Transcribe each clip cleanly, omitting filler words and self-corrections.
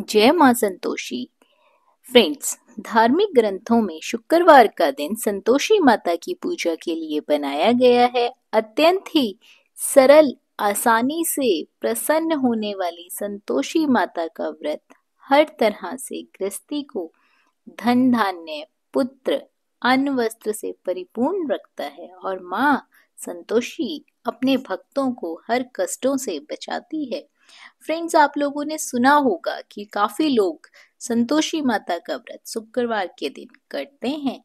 जय मां संतोषी। फ्रेंड्स, धार्मिक ग्रंथों में शुक्रवार का दिन संतोषी माता की पूजा के लिए बनाया गया है। अत्यंत ही सरल, आसानी से प्रसन्न होने वाली संतोषी माता का व्रत हर तरह से गृहस्थी को धन धान्य, पुत्र, अन्न वस्त्र से परिपूर्ण रखता है और माँ संतोषी अपने भक्तों को हर कष्टों से बचाती है। फ्रेंड्स, आप लोगों ने सुना होगा कि काफी लोग संतोषी माता का व्रत शुक्रवार के दिन करते हैं।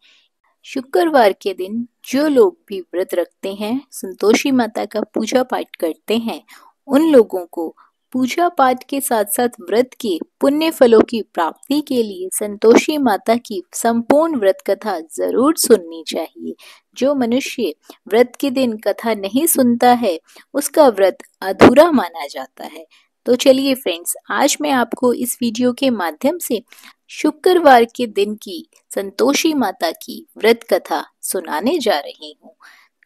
शुक्रवार के दिन जो लोग भी व्रत रखते हैं, संतोषी माता का पूजा पाठ करते हैं, उन लोगों को पूजा पाठ के साथ साथ व्रत के पुण्य फलों की प्राप्ति के लिए संतोषी माता की संपूर्ण व्रत कथा जरूर सुननी चाहिए। जो मनुष्य व्रत के दिन कथा नहीं सुनता है, उसका व्रत अधूरा माना जाता है। तो चलिए फ्रेंड्स, आज मैं आपको इस वीडियो के माध्यम से शुक्रवार के दिन की संतोषी माता की व्रत कथा सुनाने जा रही हूँ।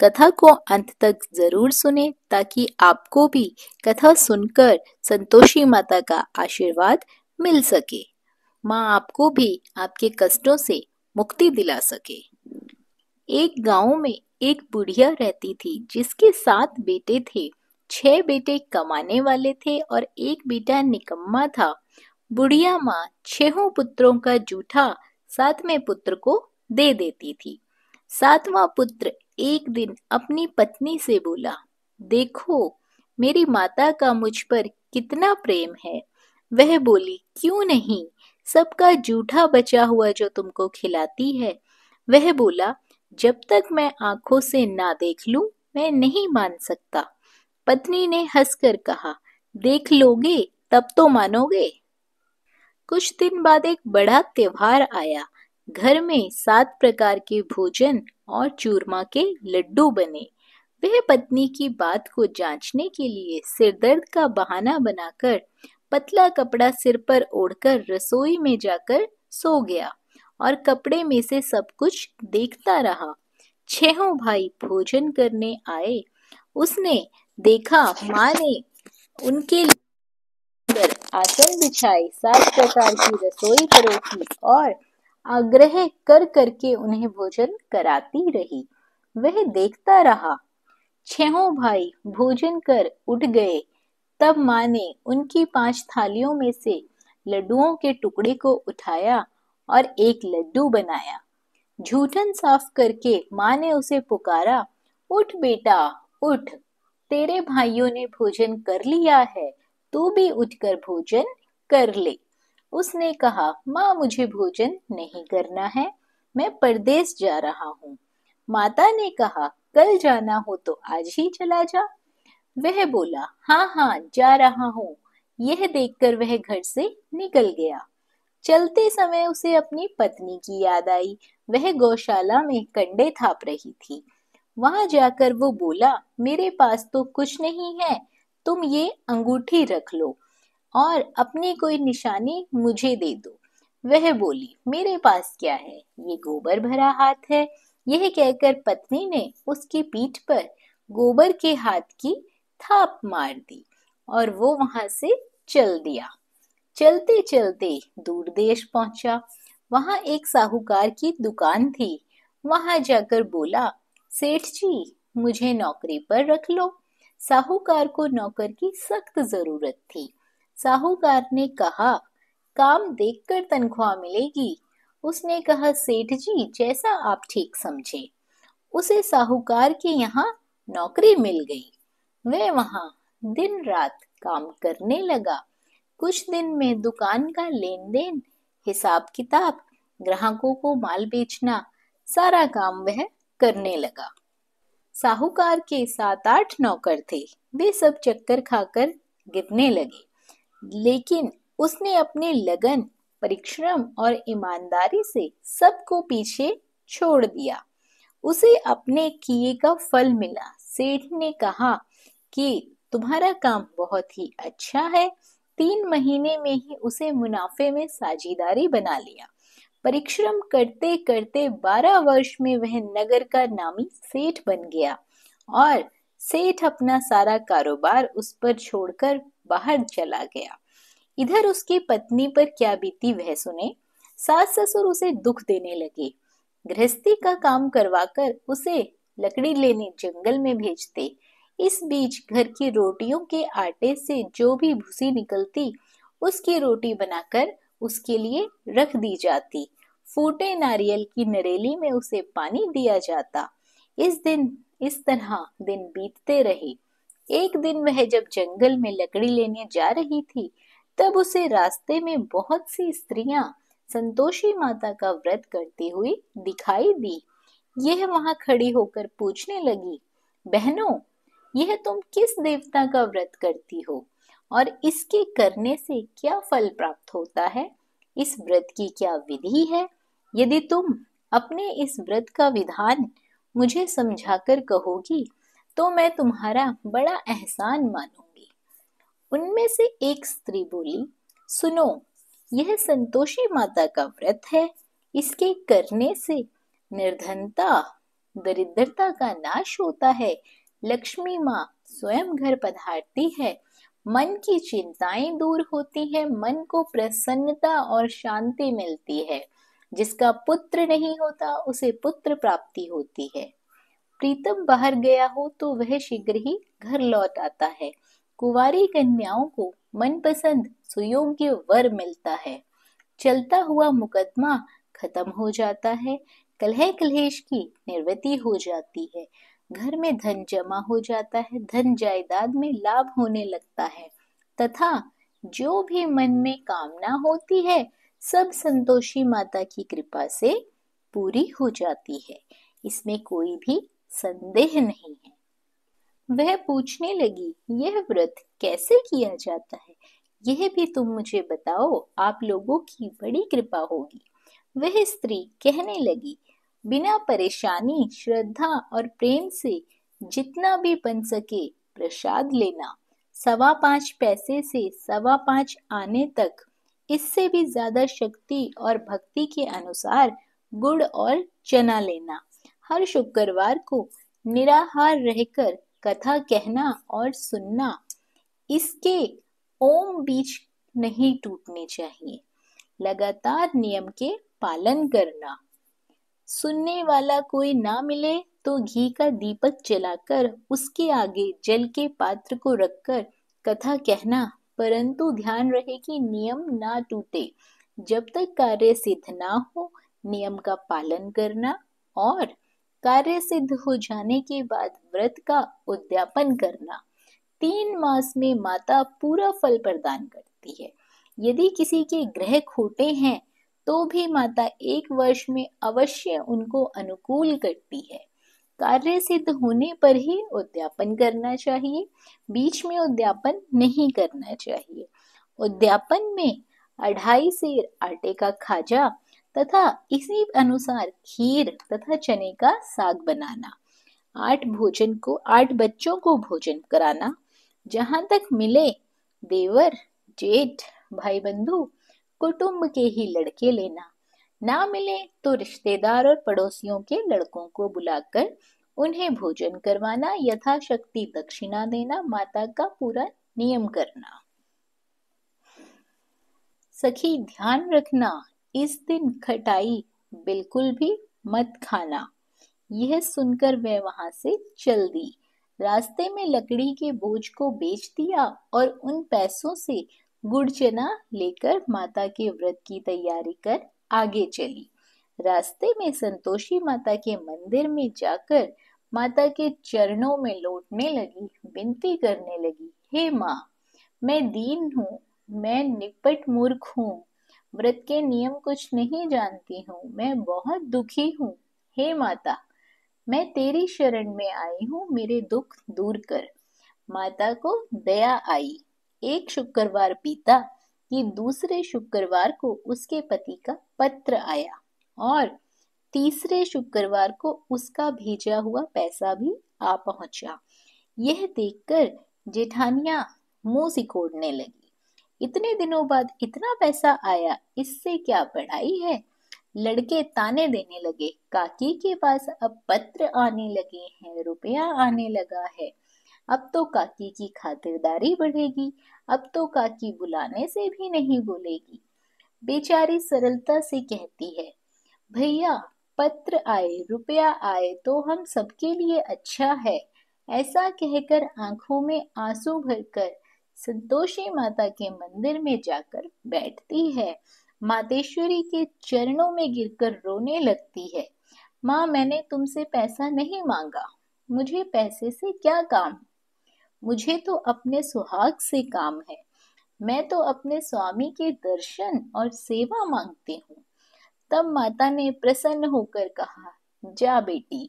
कथा को अंत तक जरूर सुने ताकि आपको भी कथा सुनकर संतोषी माता का आशीर्वाद मिल सके, माँ आपको भी आपके कष्टों से मुक्ति दिला सके। एक गांव में एक बुढ़िया रहती थी जिसके 7 बेटे थे। 6 बेटे कमाने वाले थे और एक बेटा निकम्मा था। बुढ़िया माँ 6 पुत्रों का जूठा 7वें पुत्र को दे देती थी। 7वां पुत्र एक दिन अपनी पत्नी से बोला, देखो मेरी माता का मुझ पर कितना प्रेम है। वह बोली, क्यों नहीं, सबका जूठा बचा हुआ जो तुमको खिलाती है। वह बोला, जब तक मैं आंखों से ना देख लूं, मैं नहीं मान सकता। पत्नी ने हंसकर कहा, देख लोगे तब तो मानोगे। कुछ दिन बाद एक बड़ा त्योहार आया। घर में 7 प्रकार के भोजन और चूरमा के लड्डू बने। वह पत्नी की बात को जांचने के लिए सिरदर्द का बहाना बनाकर पतला कपड़ा सिर पर ओढ़कर रसोई में जाकर सो गया और कपड़े में से सब कुछ देखता रहा। 6 भाई भोजन करने आए। उसने देखा माँ ने उनके अंदर आसन बिछाए, 7 प्रकार की रसोई परोसी और आग्रह कर करके उन्हें भोजन कराती रही। वह देखता रहा। 6 भाई भोजन कर उठ गए। तब माँ ने उनकी 5 थालियों में से लड्डुओं के टुकड़े को उठाया और एक लड्डू बनाया। झूठन साफ करके माँ ने उसे पुकारा, उठ बेटा उठ, तेरे भाइयों ने भोजन कर लिया है, तू भी उठकर भोजन कर ले। उसने कहा, माँ मुझे भोजन नहीं करना है, मैं परदेस जा रहा हूँ। माता ने कहा, कल जाना हो तो आज ही चला जा। वह बोला, हाँ हाँ जा रहा हूँ। यह देखकर वह घर से निकल गया। चलते समय उसे अपनी पत्नी की याद आई। वह गौशाला में कंडे थाप रही थी। वहां जाकर वो बोला, मेरे पास तो कुछ नहीं है, तुम ये अंगूठी रख लो और अपनी कोई निशानी मुझे दे दो। वह बोली, मेरे पास क्या है, ये गोबर भरा हाथ है। यह कहकर पत्नी ने उसकी पीठ पर गोबर के हाथ की थाप मार दी और वो वहां से चल दिया। चलते चलते दूर देश पहुंचा। वहां एक साहूकार की दुकान थी। वहां जाकर बोला, सेठ जी मुझे नौकरी पर रख लो। साहूकार को नौकर की सख्त जरूरत थी। साहूकार ने कहा, काम देखकर तनख्वाह मिलेगी। उसने कहा, सेठ जी जैसा आप ठीक समझे। उसे साहूकार के यहाँ नौकरी मिल गई। वह वहां दिन रात काम करने लगा। कुछ दिन में दुकान का लेन देन, हिसाब किताब, ग्राहकों को माल बेचना, सारा काम वह करने लगा। साहूकार के 7-8 नौकर थे। वे सब चक्कर खाकर गिरने लगे, लेकिन उसने अपने लगन, परिश्रम और ईमानदारी से सबको पीछे छोड़ दिया। उसे अपने किए का फल मिला। सेठ ने कहा कि तुम्हारा काम बहुत ही अच्छा है। 3 महीने में ही उसे मुनाफे में साझेदारी बना लिया। परिश्रम करते करते 12 वर्ष में वह नगर का नामी सेठ बन गया और सेठ अपना सारा कारोबार उस पर छोड़कर बाहर चला गया। इधर उसकी पत्नी पर क्या बीती वह सुने। सास ससुर उसे दुख देने लगे। गृहस्थी का काम करवाकर उसे लकड़ी लेने जंगल में भेजते। इस बीच घर की रोटियों के आटे से जो भी भूसी निकलती उसकी रोटी बनाकर उसके लिए रख दी जाती। फूटे नारियल की नरेली में उसे पानी दिया जाता। इस तरह दिन बीतते रहे। एक दिन वह जब जंगल में लकड़ी लेने जा रही थी, तब उसे रास्ते में बहुत सी स्त्रियां संतोषी माता का व्रत करती हुई दिखाई दी। यह वहां खड़ी होकर पूछने लगी, बहनों, यह तुम किस देवता का व्रत करती हो और इसके करने से क्या फल प्राप्त होता है? इस व्रत की क्या विधि है? यदि तुम अपने इस व्रत का विधान मुझे समझाकर कहोगी तो मैं तुम्हारा बड़ा एहसान मानूंगी। उनमें से एक स्त्री बोली, सुनो, यह संतोषी माता का व्रत है। इसके करने से निर्धनता, दरिद्रता का नाश होता है। लक्ष्मी माँ स्वयं घर पधारती है। मन की चिंताएं दूर होती है। मन को प्रसन्नता और शांति मिलती है। जिसका पुत्र नहीं होता उसे पुत्र प्राप्ति होती है। प्रीतम बाहर गया हो तो वह शीघ्र ही घर लौट आता है। कुंवारी कन्याओं को मनपसंद सुयोग्य वर मिलता है। चलता हुआ मुकदमा खत्म हो जाता है। कलह कलेश की निवृत्ति हो जाती है। घर में धन जमा हो जाता है। धन जायदाद में लाभ होने लगता है तथा जो भी मन में कामना होती है सब संतोषी माता की कृपा से पूरी हो जाती है। इसमें कोई भी संदेह नहीं है। वह पूछने लगी, यह व्रत कैसे किया जाता है? यह भी तुम मुझे बताओ, आप लोगों की बड़ी कृपा होगी। वह स्त्री कहने लगी, बिना परेशानी, श्रद्धा और प्रेम से जितना भी बन सके प्रसाद लेना। 5.25 पैसे से 5.25 आने तक, इससे भी ज्यादा शक्ति और भक्ति के अनुसार गुड़ और चना लेना। हर शुक्रवार को निराहार रहकर कथा कहना और सुनना। इसके ओम बीच नहीं टूटने चाहिए। लगातार नियम के पालन करना। सुनने वाला कोई ना मिले तो घी का दीपक जलाकर उसके आगे जल के पात्र को रखकर कथा कहना, परंतु ध्यान रहे कि नियम ना टूटे। जब तक कार्य सिद्ध ना हो नियम का पालन करना और कार्य सिद्ध हो जाने के बाद व्रत का उद्यापन करना। 3 मास में माता पूरा फल प्रदान करती है। यदि किसी के ग्रह खोटे हैं तो भी माता 1 वर्ष में अवश्य उनको अनुकूल करती है। कार्य सिद्ध होने पर ही उद्यापन करना चाहिए। बीच में उद्यापन नहीं करना चाहिए। उद्यापन में 2.5 सेर आटे का खाजा तथा इसी अनुसार खीर तथा चने का साग बनाना। 8 बच्चों को भोजन कराना। जहां तक मिले देवर, जेठ, भाई बंधु, कुटुंब के ही लड़के लेना। ना मिले तो रिश्तेदार और पड़ोसियों के लड़कों को बुलाकर उन्हें भोजन करवाना। यथाशक्ति दक्षिणा देना। माता का पूरा नियम करना। सखी, ध्यान रखना, इस दिन खटाई बिल्कुल भी मत खाना। यह सुनकर वह वहां से चल दी। रास्ते में लकड़ी के बोझ को बेच दिया और उन पैसों से गुड़ चना लेकर माता के व्रत की तैयारी कर आगे चली। रास्ते में संतोषी माता के मंदिर में जाकर माता के चरणों में लौटने लगी। विनती करने लगी, हे माँ, मैं दीन हूँ, मैं निपट मूर्ख हूँ, व्रत के नियम कुछ नहीं जानती हूँ, मैं बहुत दुखी हूँ। हे माता, मैं तेरी शरण में आई हूँ, मेरे दुख दूर कर। माता को दया आई। एक शुक्रवार बीता कि दूसरे शुक्रवार को उसके पति का पत्र आया और तीसरे शुक्रवार को उसका भेजा हुआ पैसा भी आ पहुंचा। यह देखकर जेठानियां मुंह सिकोड़ने लगी। इतने दिनों बाद इतना पैसा आया, इससे क्या पढ़ाई है? लड़के ताने देने लगे, काकी के पास अब पत्र आने लगे हैं, रुपया आने लगा है। अब तो काकी की खातिरदारी बढ़ेगी, अब तो काकी बुलाने से भी नहीं बोलेगी। बेचारी सरलता से कहती है, भैया पत्र आए रुपया आए तो हम सबके लिए अच्छा है। ऐसा कहकर आंखों में आंसू भरकर संतोषी माता के मंदिर में जाकर बैठती है। मातेश्वरी के चरणों में गिरकर रोने लगती है। माँ, मैंने तुमसे पैसा नहीं मांगा, मुझे पैसे से क्या काम, मुझे तो अपने सुहाग से काम है। मैं तो अपने स्वामी के दर्शन और सेवा मांगती हूँ। तब माता ने प्रसन्न होकर कहा, जा बेटी,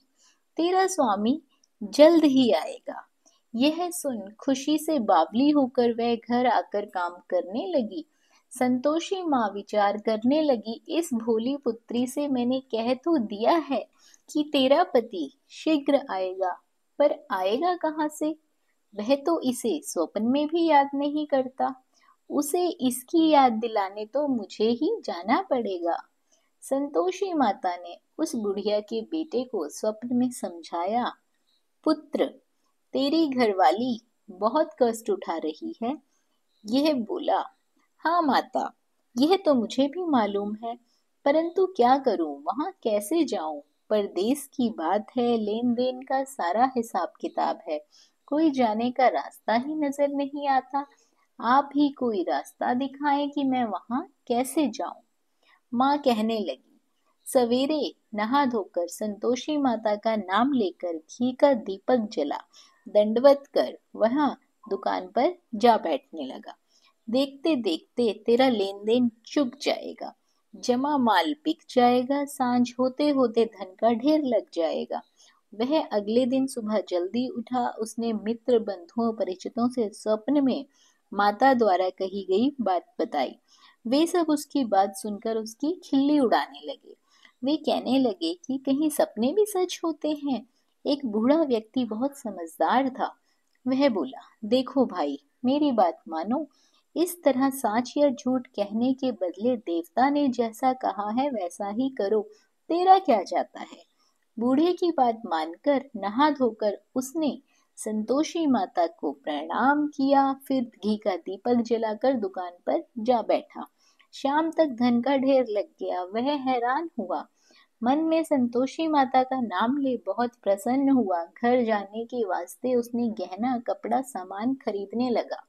तेरा स्वामी जल्द ही आएगा। यह सुन खुशी से बावली होकर वह घर आकर काम करने लगी। संतोषी माँ विचार करने लगी, इस भोली पुत्री से मैंने कह तो दिया है कि तेरा पति शीघ्र आएगा, पर आएगा कहाँ से? वह तो इसे स्वप्न में भी याद नहीं करता। उसे इसकी याद दिलाने तो मुझे ही जाना पड़ेगा। संतोषी माता ने उस बुढ़िया के बेटे को स्वप्न में समझाया, पुत्र, तेरी घरवाली बहुत कष्ट उठा रही है। यह बोला, हाँ माता, यह तो मुझे भी मालूम है, परंतु क्या करूं, वहां कैसे जाऊं? परदेश की बात है, लेन देन का सारा हिसाब किताब है, कोई जाने का रास्ता ही नजर नहीं आता। आप ही कोई रास्ता दिखाएं कि मैं वहां कैसे जाऊं। माँ कहने लगी। सवेरे नहा धोकर संतोषी माता का नाम लेकर घी का दीपक जला दंडवत कर वहां दुकान पर जा बैठने लगा। देखते देखते तेरा लेन देन चुक जाएगा, जमा माल बिक जाएगा, सांझ होते होते धन का ढेर लग जाएगा। वह अगले दिन सुबह जल्दी उठा। उसने मित्र बंधुओं परिचितों से स्वप्न में माता द्वारा कही गई बात बताई। वे सब उसकी बात सुनकर उसकी खिल्ली उड़ाने लगे। वे कहने लगे कि कहीं सपने भी सच होते हैं। एक बूढ़ा व्यक्ति बहुत समझदार था। वह बोला, देखो भाई, मेरी बात मानो, इस तरह साच या झूठ कहने के बदले देवता ने जैसा कहा है वैसा ही करो, तेरा क्या जाता है। बूढ़े की बात मानकर नहा धोकर उसने संतोषी माता को प्रणाम किया, फिर घी का दीपक जलाकर दुकान पर जा बैठा। शाम तक धन का ढेर लग गया। वह हैरान हुआ, मन में संतोषी माता का नाम ले बहुत प्रसन्न हुआ। घर जाने के वास्ते उसने गहना कपड़ा सामान खरीदने लगा।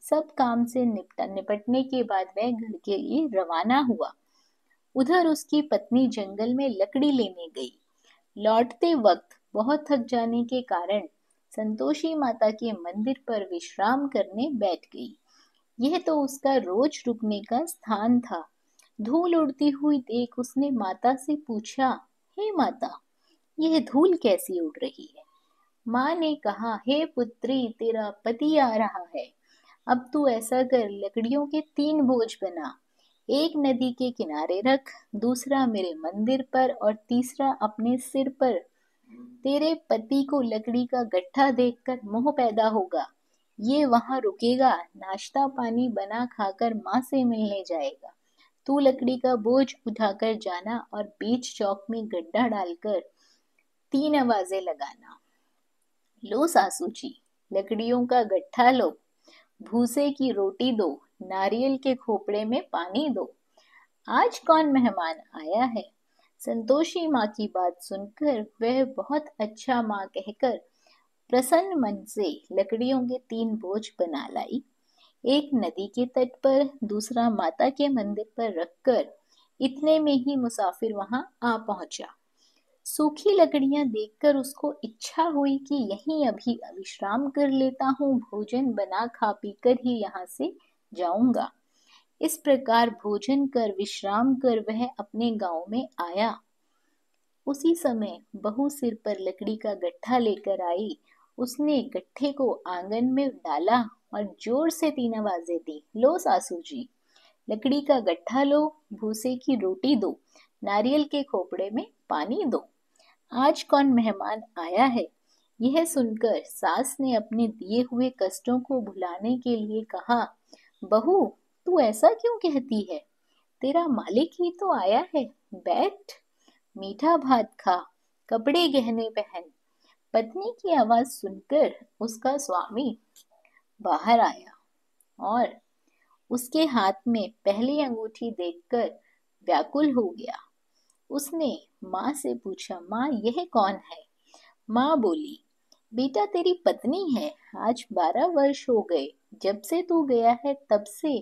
सब काम से निपटने के बाद वह घर के लिए रवाना हुआ। उधर उसकी पत्नी जंगल में लकड़ी लेने गई। लौटते वक्त बहुत थक जाने के कारण संतोषी माता के मंदिर पर विश्राम करने बैठ गई। यह तो उसका रोज रुकने का स्थान था। धूल उड़ती हुई देख उसने माता से पूछा, हे माता, यह धूल कैसी उड़ रही है? माँ ने कहा, हे पुत्री, तेरा पति आ रहा है। अब तू ऐसा कर, लकड़ियों के 3 बोझ बना, एक नदी के किनारे रख, दूसरा मेरे मंदिर पर और तीसरा अपने सिर पर। तेरे पति को लकड़ी का गट्ठा देखकर मोह पैदा होगा। ये वहां रुकेगा, नाश्ता पानी बना खाकर माँ से मिलने जाएगा। तू लकड़ी का बोझ उठाकर जाना और बीच चौक में गड्ढा डालकर 3 आवाजें लगाना। लो सासू जी, लकड़ियों का गट्ठा लो, भूसे की रोटी दो, नारियल के खोपड़े में पानी दो। आज कौन मेहमान आया है? संतोषी माँ की बात सुनकर वह बहुत अच्छा माँ कहकर प्रसन्न मन से लकड़ियों के 3 बोझ बना लाई। एक नदी के तट पर, दूसरा माता के मंदिर पर रखकर इतने में ही मुसाफिर वहां आ पहुंचा। सूखी लकड़ियां देखकर उसको इच्छा हुई कि यहीं अभी विश्राम कर लेता हूँ, भोजन बना खा पी कर ही यहाँ से जाऊंगा। इस प्रकार भोजन कर विश्राम कर वह अपने गांव में आया। उसी समय बहू सिर पर लकड़ी का गट्ठा लेकर आई। उसने गट्ठे को आंगन में डाला और जोर से 3 आवाजें दी। लो सासू जी, लकड़ी का गट्ठा लो, भूसे की रोटी दो, नारियल के खोपड़े में पानी दो। आज कौन मेहमान आया है? यह सुनकर सास ने अपने दिए हुए कष्टों को भुलाने के लिए कहा, बहू, तू ऐसा क्यों कहती है? तेरा मालिक ही तो आया है। बैठ, मीठा भात खा, कपड़े गहने पहन, पत्नी की आवाज सुनकर उसका स्वामी बाहर आया और उसके हाथ में पहली अंगूठी देखकर व्याकुल हो गया। उसने माँ से पूछा, माँ यह कौन है? माँ बोली, बेटा तेरी पत्नी है। आज 12 वर्ष हो गए जब से तू गया है, तब से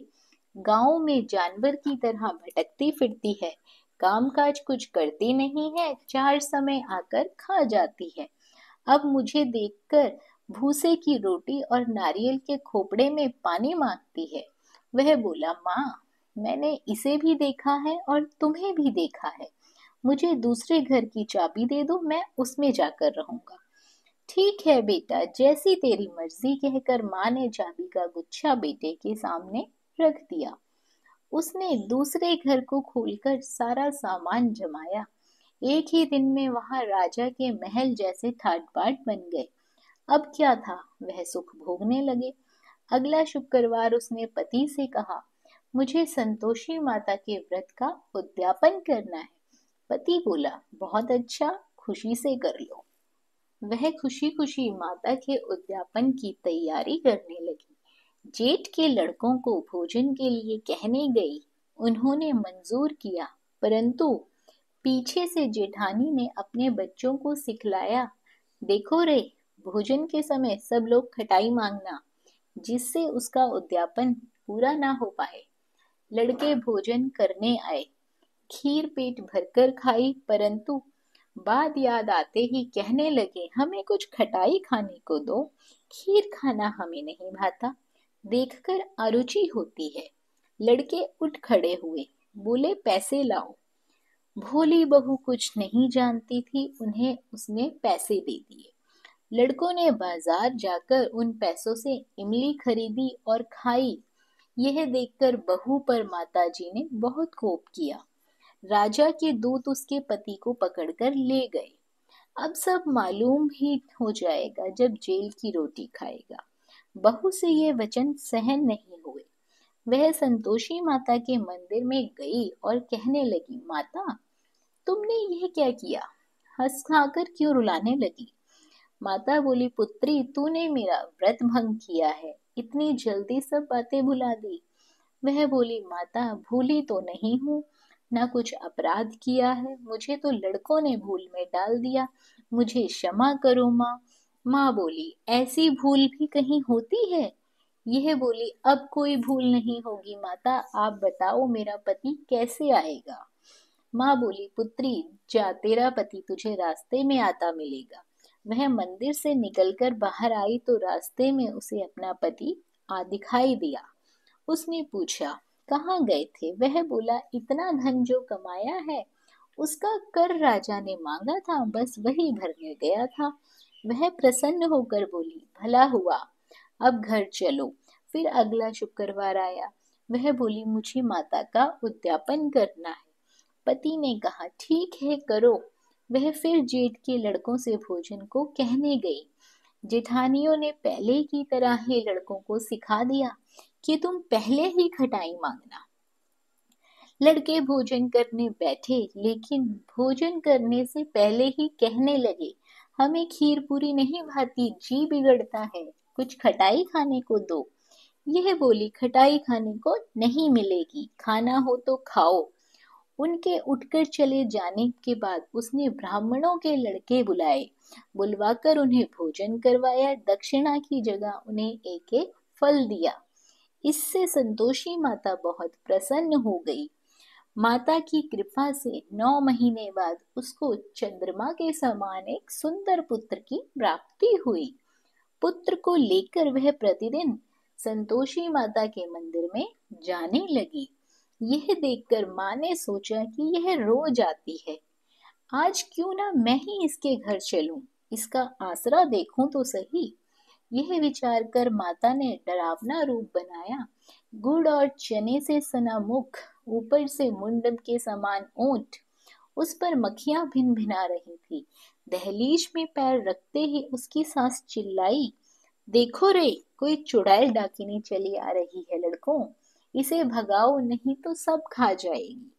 गांव में जानवर की तरह भटकती फिरती है। काम काज कुछ करती नहीं है, चार समय आकर खा जाती है। अब मुझे देखकर भूसे की रोटी और नारियल के खोपड़े में पानी मांगती है। वह बोला, माँ मैंने इसे भी देखा है और तुम्हें भी देखा है। मुझे दूसरे घर की चाबी दे दो, मैं उसमें जाकर रहूंगा। ठीक है बेटा, जैसी तेरी मर्जी, कहकर माँ ने चाबी का गुच्छा बेटे के सामने रख दिया। उसने दूसरे घर को खोलकर सारा सामान जमाया। एक ही दिन में वहां राजा के महल जैसे ठाट बाट बन गए। अब क्या था, वह सुख भोगने लगे। अगला शुक्रवार उसने पति से कहा, मुझे संतोषी माता के व्रत का उद्यापन करना है। पति बोला, बहुत अच्छा, खुशी से कर लो। वह खुशी खुशी माता के उद्यापन की तैयारी करने लगी। जेठ के लड़कों को भोजन के लिए कहने गई। उन्होंने मंजूर किया, परंतु पीछे से जेठानी ने अपने बच्चों को सिखलाया, देखो रे, भोजन के समय सब लोग खटाई मांगना, जिससे उसका उद्यापन पूरा ना हो पाए। लड़के भोजन करने आए। खीर पेट भरकर खाई, परंतु बात याद आते ही कहने लगे, हमें कुछ खटाई खाने को दो, खीर खाना हमें नहीं भाता, देखकर अरुचि होती है। लड़के उठ खड़े हुए, बोले, पैसे लाओ। भोली बहू कुछ नहीं जानती थी, उन्हें उसने पैसे दे दिए। लड़कों ने बाजार जाकर उन पैसों से इमली खरीदी और खाई। यह देखकर बहू पर माताजी ने बहुत कोप किया। राजा के दूत उसके पति को पकड़कर ले गए। अब सब मालूम ही हो जाएगा जब जेल की रोटी खाएगा। बहू से ये वचन सहन नहीं हुए। वह संतोषी माता के मंदिर में गई और कहने लगी, माता तुमने यह क्या किया? हंस खाकर क्यों रुलाने लगी? माता बोली, पुत्री तूने मेरा व्रत भंग किया है, इतनी जल्दी सब बातें भुला दी। वह बोली, माता भूली तो नहीं हूँ, ना कुछ अपराध किया है, मुझे तो लड़कों ने भूल में डाल दिया, मुझे क्षमा करो माँ। माँ बोली, ऐसी भूल भी कहीं होती है? यह बोली, अब कोई भूल नहीं होगी माता, आप बताओ मेरा पति कैसे आएगा? माँ बोली, पुत्री जा, तेरा पति तुझे रास्ते में आता मिलेगा। वह मंदिर से निकलकर बाहर आई तो रास्ते में उसे अपना पति आ दिखाई दिया। उसने पूछा, कहाँ गए थे? वह बोला, इतना धन जो कमाया है उसका कर राजा ने मांगा था, बस वही भरने गया था। वह प्रसन्न होकर बोली, भला हुआ, अब घर चलो। फिर अगला शुक्रवार आया। वह बोली, मुझे माता का उद्यापन करना है। पति ने कहा, ठीक है करो। वह फिर जेठ के लड़कों से भोजन को कहने गई। जेठानियों ने पहले की तरह ही लड़कों को सिखा दिया कि तुम पहले ही खटाई मांगना। लड़के भोजन करने बैठे, लेकिन भोजन करने से पहले ही कहने लगे, हमें खीर पूरी नहीं भाती, जी बिगड़ता है, कुछ खटाई खाने को दो। यह बोली, खटाई खाने को नहीं मिलेगी, खाना हो तो खाओ। उनके उठकर चले जाने के बाद उसने ब्राह्मणों के लड़के बुलाए। बुलवाकर उन्हें भोजन करवाया, दक्षिणा की जगह उन्हें एक एक फल दिया। इससे संतोषी माता बहुत प्रसन्न हो गई। माता की कृपा से 9 महीने बाद उसको चंद्रमा के समान एक सुंदर पुत्र की प्राप्ति हुई। पुत्र को लेकर वह प्रतिदिन संतोषी माता के मंदिर में जाने लगी। यह देखकर माँ ने सोचा कि यह रोज आती है, आज क्यों ना मैं ही इसके घर चलूं, इसका आसरा देखूं तो सही। यह विचार कर माता ने डरावना रूप बनाया। गुड़ और चने से सना मुख, ऊपर से मुंडन के समान ओंठ, उस पर मक्खियां भिन भिना रही थी। दहलीज में पैर रखते ही उसकी सास चिल्लाई, देखो रे, कोई चुड़ैल डाकिनी चली आ रही है लड़कों, इसे भगाओ नहीं तो सब खा जाएगी।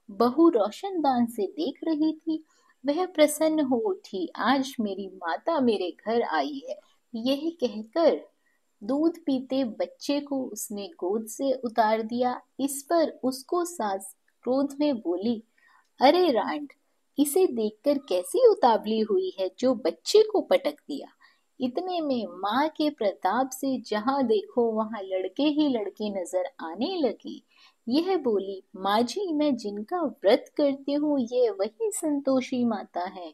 बहू रोशनदान से देख रही थी। वह प्रसन्न हो उठी, आज मेरी माता मेरे घर आई है। यह कहकर दूध पीते बच्चे को उसने गोद से उतार दिया। इस पर उसको सास क्रोध में बोली, अरे रांड, इसे देखकर कैसी उतावली हुई है जो बच्चे को पटक दिया। इतने में माँ के प्रताप से जहाँ देखो वहाँ लड़के ही लड़के नजर आने लगे। यह बोली, माँ जी, मैं जिनका व्रत करती हूँ ये वही संतोषी माता है।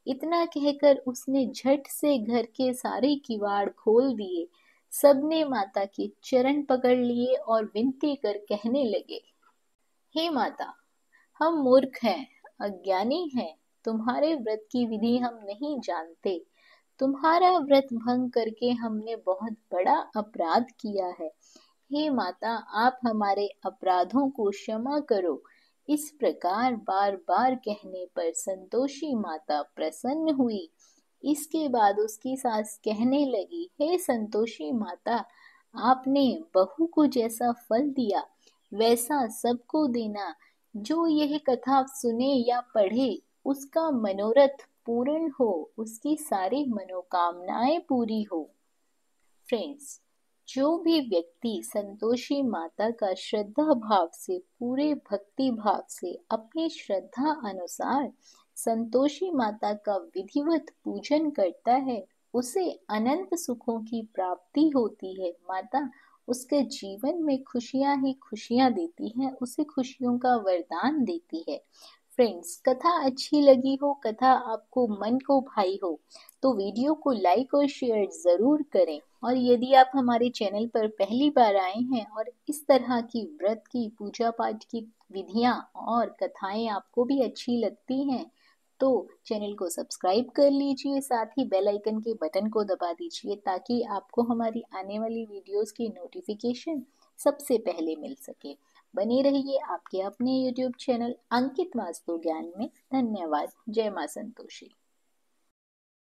इतना कहकर उसने झट से घर के सारे किवाड़ खोल दिए। सबने माता के चरण पकड़ लिए और विनती कर कहने लगे, हे माता, हम मूर्ख हैं, अज्ञानी हैं, तुम्हारे व्रत की विधि हम नहीं जानते। तुम्हारा व्रत भंग करके हमने बहुत बड़ा अपराध किया है। हे माता, आप हमारे अपराधों को क्षमा करो। इस प्रकार बार बार कहने पर संतोषी माता प्रसन्न हुई। इसके बाद उसकी सास कहने लगी, हे संतोषी माता, आपने बहू को जैसा फल दिया वैसा सबको देना। जो यह कथा सुने या पढ़े उसका मनोरथ पूर्ण हो, उसकी सारी मनोकामनाएं पूरी हो। फ्रेंड्स, जो भी व्यक्ति संतोषी माता का श्रद्धा भाव से, पूरे भक्ति भाव से, अपनी श्रद्धा अनुसार संतोषी माता का विधिवत पूजन करता है, उसे अनंत सुखों की प्राप्ति होती है। माता उसके जीवन में खुशियां ही खुशियां देती है, उसे खुशियों का वरदान देती है। फ्रेंड्स, कथा अच्छी लगी हो, कथा आपको मन को भाई हो, तो वीडियो को लाइक और शेयर जरूर करें। और यदि आप हमारे चैनल पर पहली बार आए हैं और इस तरह की व्रत की, पूजा पाठ की विधियां और कथाएं आपको भी अच्छी लगती हैं, तो चैनल को सब्सक्राइब कर लीजिए, साथ ही बेल आइकन के बटन को दबा दीजिए ताकि आपको हमारी आने वाली वीडियोस की नोटिफिकेशन सबसे पहले मिल सके। बने रहिए आपके अपने YouTube चैनल अंकित वास्तु ज्ञान में। धन्यवाद। जय मां संतोषी।